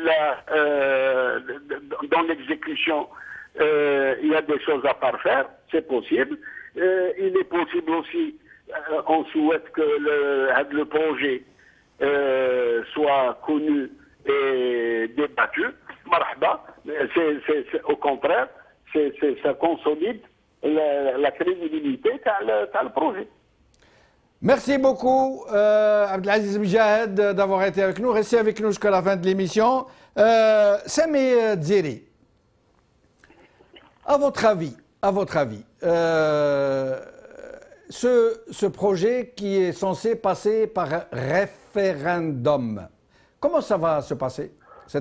dans l'exécution, il y a des choses à parfaire, c'est possible. Il est possible aussi, on souhaite que le projet soit connu et débattu. Marhaba, au contraire, ça consolide la crédibilité qu'a le projet. Merci beaucoup, Abdelaziz Mjahed, d'avoir été avec nous. Restez avec nous jusqu'à la fin de l'émission. Sami Dziri, à votre avis, ce projet qui est censé passer par référendum, comment ça va se passer, ce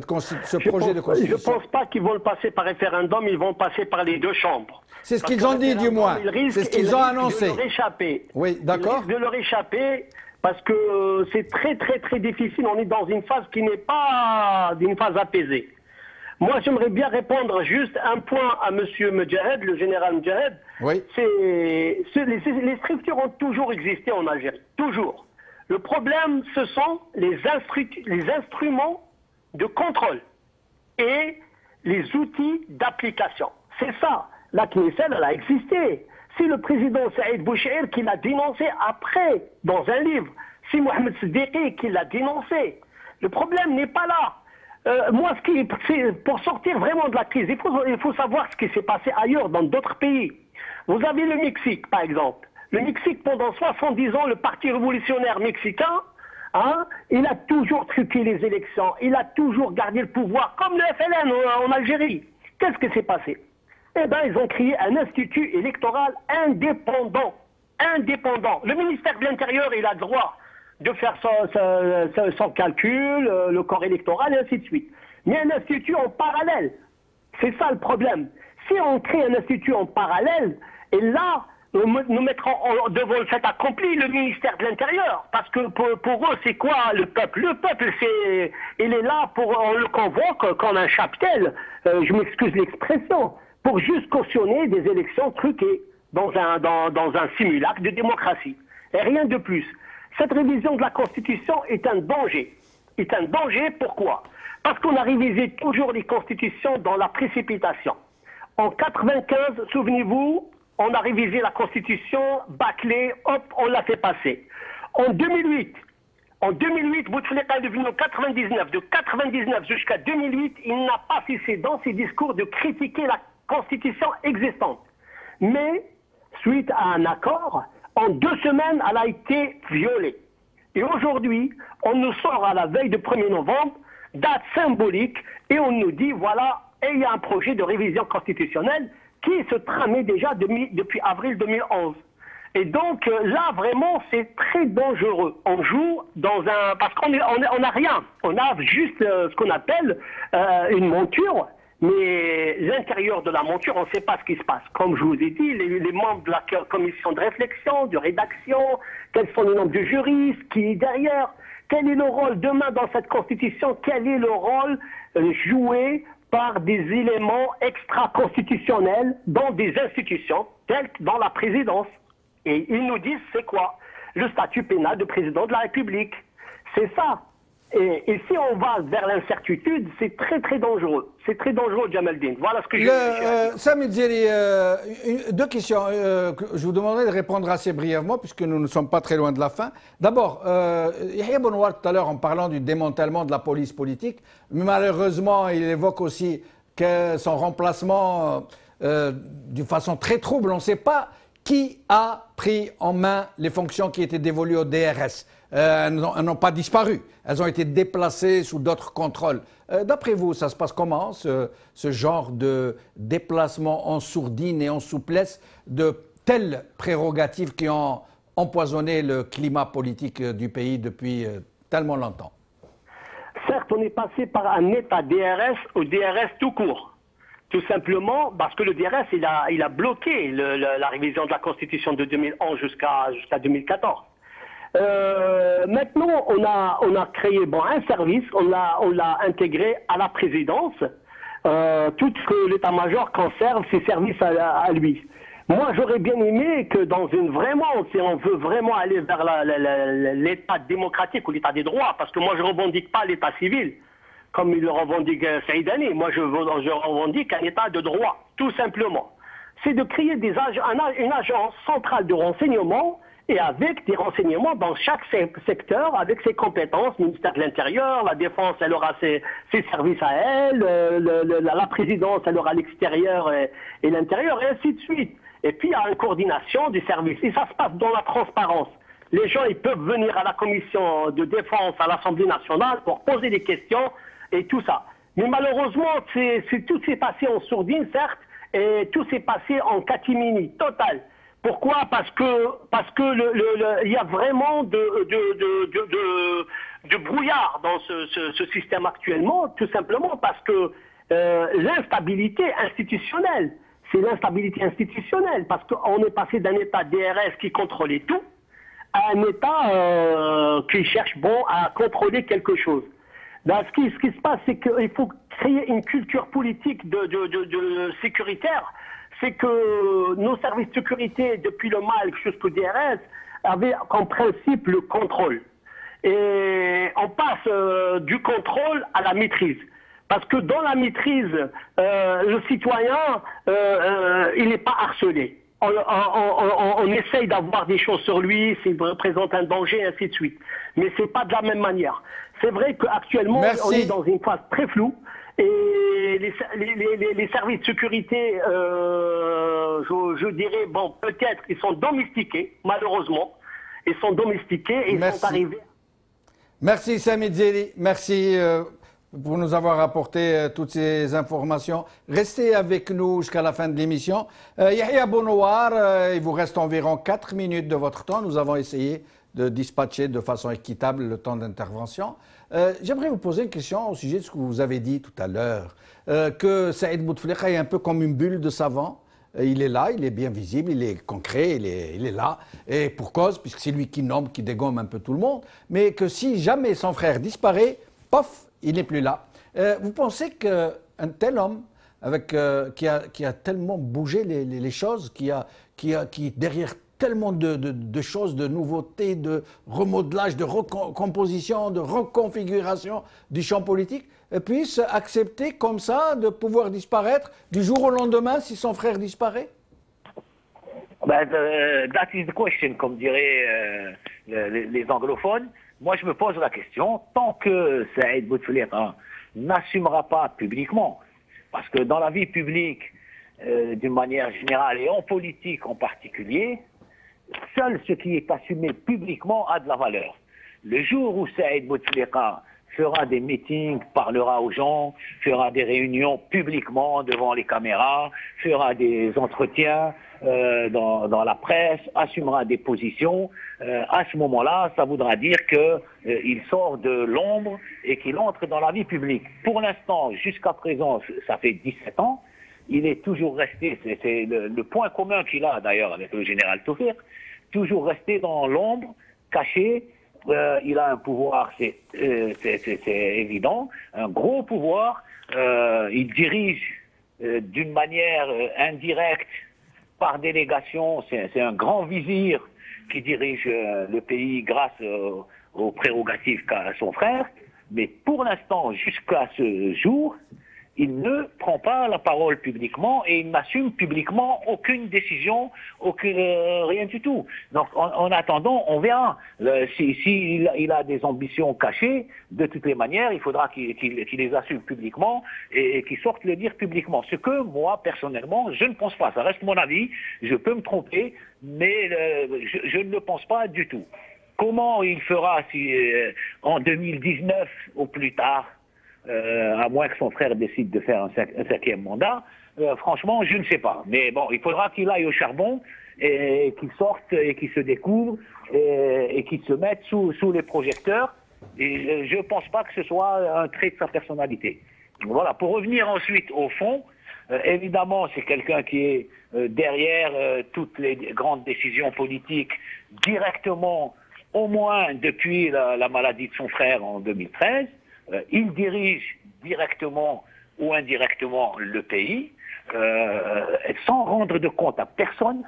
projet de constitution? Je ne pense pas qu'ils vont le passer par référendum, ils vont passer par les deux chambres. C'est ce qu'ils ont dit, du moins. C'est ce qu'ils ont annoncé. De leur échapper. Oui, d'accord. De leur échapper, parce que c'est très, très, très difficile. On est dans une phase qui n'est pas une phase apaisée. Moi, j'aimerais bien répondre juste un point à M. Mjahed, le général Mjahed. Oui. Les structures ont toujours existé en Algérie. Toujours. Le problème, ce sont les instruments de contrôle et les outils d'application. C'est ça. La Knesset, elle a existé. Si le président Saïd Bouchir qui l'a dénoncé après, dans un livre, si Mohamed Siddiqui qui l'a dénoncé, le problème n'est pas là. Moi, pour sortir vraiment de la crise, il faut savoir ce qui s'est passé ailleurs, dans d'autres pays. Vous avez le Mexique, par exemple. Le Mexique, pendant 70 ans, le Parti révolutionnaire mexicain, il a toujours truqué les élections, il a toujours gardé le pouvoir, comme le FLN en Algérie. Qu'est-ce qui s'est passé? Eh bien, ils ont créé un institut électoral indépendant. Indépendant. Le ministère de l'Intérieur, il a le droit de faire son calcul, le corps électoral, et ainsi de suite. Mais un institut en parallèle, c'est ça le problème. Si on crée un institut en parallèle, et là, nous mettrons devant le fait accompli le ministère de l'Intérieur. Parce que pour eux, c'est quoi le peuple? Le peuple, il est là on le convoque comme un chaptel, je m'excuse l'expression, pour juste cautionner des élections truquées dans un simulacre de démocratie. Et rien de plus. Cette révision de la Constitution est un danger. Est un danger, pourquoi? Parce qu'on a révisé toujours les constitutions dans la précipitation. En 1995, souvenez-vous, on a révisé la Constitution, bâclée, hop, on l'a fait passer. En 2008, Bouteflika est devenu en 99. De 99 jusqu'à 2008, il n'a pas cessé dans ses discours de critiquer la Constitution existante. Mais, suite à un accord, en 2 semaines, elle a été violée. Et aujourd'hui, on nous sort à la veille du 1er novembre, date symbolique, et on nous dit, voilà, il y a un projet de révision constitutionnelle qui se tramait déjà depuis avril 2011. Et donc là, vraiment, c'est très dangereux. On joue dans un... Parce qu'on n'a rien. On a juste ce qu'on appelle une monture, mais l'intérieur de la monture, on ne sait pas ce qui se passe. Comme je vous ai dit, les membres de la commission de réflexion, de rédaction, quels sont les nombres de juristes, qui est derrière, quel est le rôle demain dans cette constitution, quel est le rôle joué par des éléments extra-constitutionnels dans des institutions, telles que dans la présidence. Et ils nous disent, c'est quoi? le statut pénal de président de la République. C'est ça. Et si on va vers l'incertitude, c'est très très dangereux. C'est très dangereux, Jamaldine. Voilà ce que je veux dire. Sami Djeri, deux questions. Je vous demanderai de répondre assez brièvement, puisque nous ne sommes pas très loin de la fin. D'abord, Yahya Bonouar, tout à l'heure, en parlant du démantèlement de la police politique, mais malheureusement, il évoque aussi que son remplacement, d'une façon très trouble, on ne sait pas qui a pris en main les fonctions qui étaient dévolues au DRS. Elles n'ont pas disparu. Elles ont été déplacées sous d'autres contrôles. D'après vous, ça se passe comment, ce genre de déplacement en sourdine et en souplesse de telles prérogatives qui ont empoisonné le climat politique du pays depuis tellement longtemps? Certes, on est passé par un état DRS au DRS tout court. Tout simplement parce que le DRS, il a bloqué la révision de la Constitution de 2011 jusqu'à 2014. Maintenant, on a créé un service, on l'a intégré à la présidence, tout l'état-major conserve ses services à lui. Moi, j'aurais bien aimé que si on veut vraiment aller vers l'état démocratique ou l'état des droits, parce que moi je revendique pas l'état civil, comme il le revendique Saïd Ali, moi je revendique un état de droit, tout simplement. C'est de créer une agence centrale de renseignement, et avec des renseignements dans chaque secteur, avec ses compétences, ministère de l'Intérieur, la Défense, elle aura ses services à elle, la présidence, elle aura l'extérieur et l'intérieur, et ainsi de suite. Et puis, il y a une coordination des services. Et ça se passe dans la transparence. Les gens, ils peuvent venir à la commission de défense, à l'Assemblée nationale, pour poser des questions et tout ça. Mais malheureusement, tout s'est passé en sourdine, certes, et tout s'est passé en catimini, total. Pourquoi? Parce que il y a vraiment de brouillard dans ce système actuellement, tout simplement parce que l'instabilité institutionnelle, c'est l'instabilité institutionnelle, parce qu'on est passé d'un état DRS qui contrôlait tout à un état qui cherche à contrôler quelque chose. Ce qui se passe, c'est qu'il faut créer une culture politique de sécuritaire. C'est que nos services de sécurité, depuis le MALC jusqu'au DRS, avaient comme principe le contrôle. Et on passe du contrôle à la maîtrise. Parce que dans la maîtrise, le citoyen, il n'est pas harcelé. On essaye d'avoir des choses sur lui, s'il représente un danger, ainsi de suite. Mais c'est pas de la même manière. C'est vrai qu'actuellement, on est dans une phase très floue. Et les services de sécurité, je dirais, peut-être, ils sont domestiqués, malheureusement. Ils sont domestiqués et ils sont arrivés. Merci Sami Djeri, merci pour nous avoir apporté toutes ces informations. Restez avec nous jusqu'à la fin de l'émission. Yahya Bonouar, il vous reste environ 4 minutes de votre temps. Nous avons essayé de dispatcher de façon équitable le temps d'intervention. J'aimerais vous poser une question au sujet de ce que vous avez dit tout à l'heure, que Saïd Bouteflika est un peu comme une bulle de savant. Il est là, il est bien visible, il est concret, il est là, et pour cause, puisque c'est lui qui nomme, qui dégomme un peu tout le monde, mais que si jamais son frère disparaît, pof, il n'est plus là. Vous pensez qu'un tel homme, qui a tellement bougé les choses, qui derrière tellement de choses, de nouveautés, de remodelage, de recomposition, de reconfiguration du champ politique, puisse accepter comme ça de pouvoir disparaître du jour au lendemain si son frère disparaît? That is the question, comme diraient les anglophones. Moi, je me pose la question, tant que Saïd Bouteflika n'assumera pas publiquement, parce que dans la vie publique, d'une manière générale, et en politique en particulier, seul ce qui est assumé publiquement a de la valeur. Le jour où Saïd Bouteflika fera des meetings, parlera aux gens, fera des réunions publiquement devant les caméras, fera des entretiens dans la presse, assumera des positions, à ce moment-là, ça voudra dire qu'il sort de l'ombre et qu'il entre dans la vie publique. Pour l'instant, jusqu'à présent, ça fait 17 ans, il est toujours resté, c'est le point commun qu'il a d'ailleurs avec le général Toufik, toujours resté dans l'ombre, caché. Il a un pouvoir, c'est évident, un gros pouvoir. Il dirige d'une manière indirecte, par délégation. C'est un grand vizir qui dirige le pays grâce aux prérogatives qu'a son frère. Mais pour l'instant, jusqu'à ce jour, il ne prend pas la parole publiquement et il n'assume publiquement aucune décision, rien du tout. Donc en attendant, on verra. S'il a des ambitions cachées, de toutes les manières, il faudra qu'il les assume publiquement et qu'il sorte le dire publiquement. Ce que moi, personnellement, je ne pense pas. Ça reste mon avis, je peux me tromper, mais je ne le pense pas du tout. Comment il fera si en 2019 ou plus tard, à moins que son frère décide de faire un cinquième mandat, franchement, je ne sais pas. Mais bon, il faudra qu'il aille au charbon et qu'il sorte et qu'il se découvre et qu'il se mette sous les projecteurs. Et je ne pense pas que ce soit un trait de sa personnalité. Voilà. Pour revenir ensuite au fond, évidemment, c'est quelqu'un qui est derrière toutes les grandes décisions politiques directement, au moins depuis la maladie de son frère en 2013. Il dirige directement ou indirectement le pays, sans rendre de compte à personne,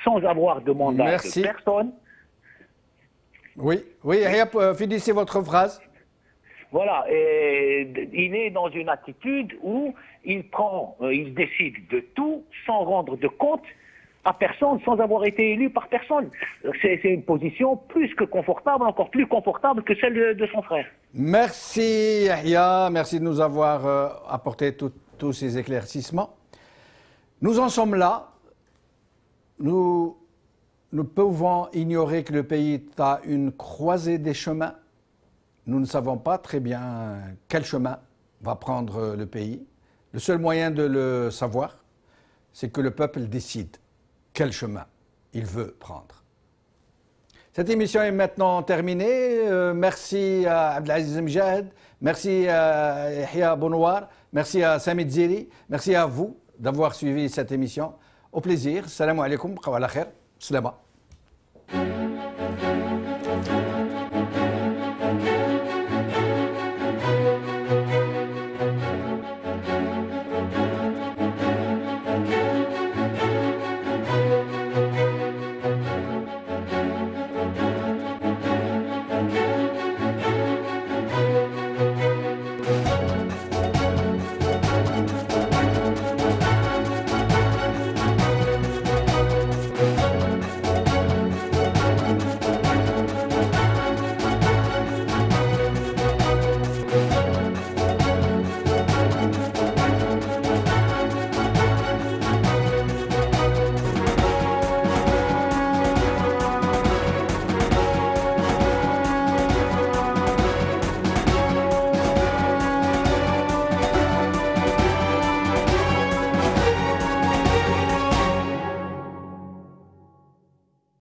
sans avoir de mandat de personne. Oui, finissez votre phrase. Voilà, et il est dans une attitude où il décide de tout sans rendre de compte à personne, sans avoir été élu par personne. C'est une position plus que confortable, encore plus confortable que celle de son frère. Merci Yahya, merci de nous avoir apporté tous ces éclaircissements. Nous en sommes là. Nous pouvons ignorer que le pays est à une croisée des chemins. Nous ne savons pas très bien quel chemin va prendre le pays. Le seul moyen de le savoir, c'est que le peuple décide quel chemin il veut prendre. Cette émission est maintenant terminée. Merci à Abdelaziz Mjahed, merci à Yahya Bonouar, merci à Sami Ziri, merci à vous d'avoir suivi cette émission. Au plaisir. Salam alaikum. Qawala khair. Slama.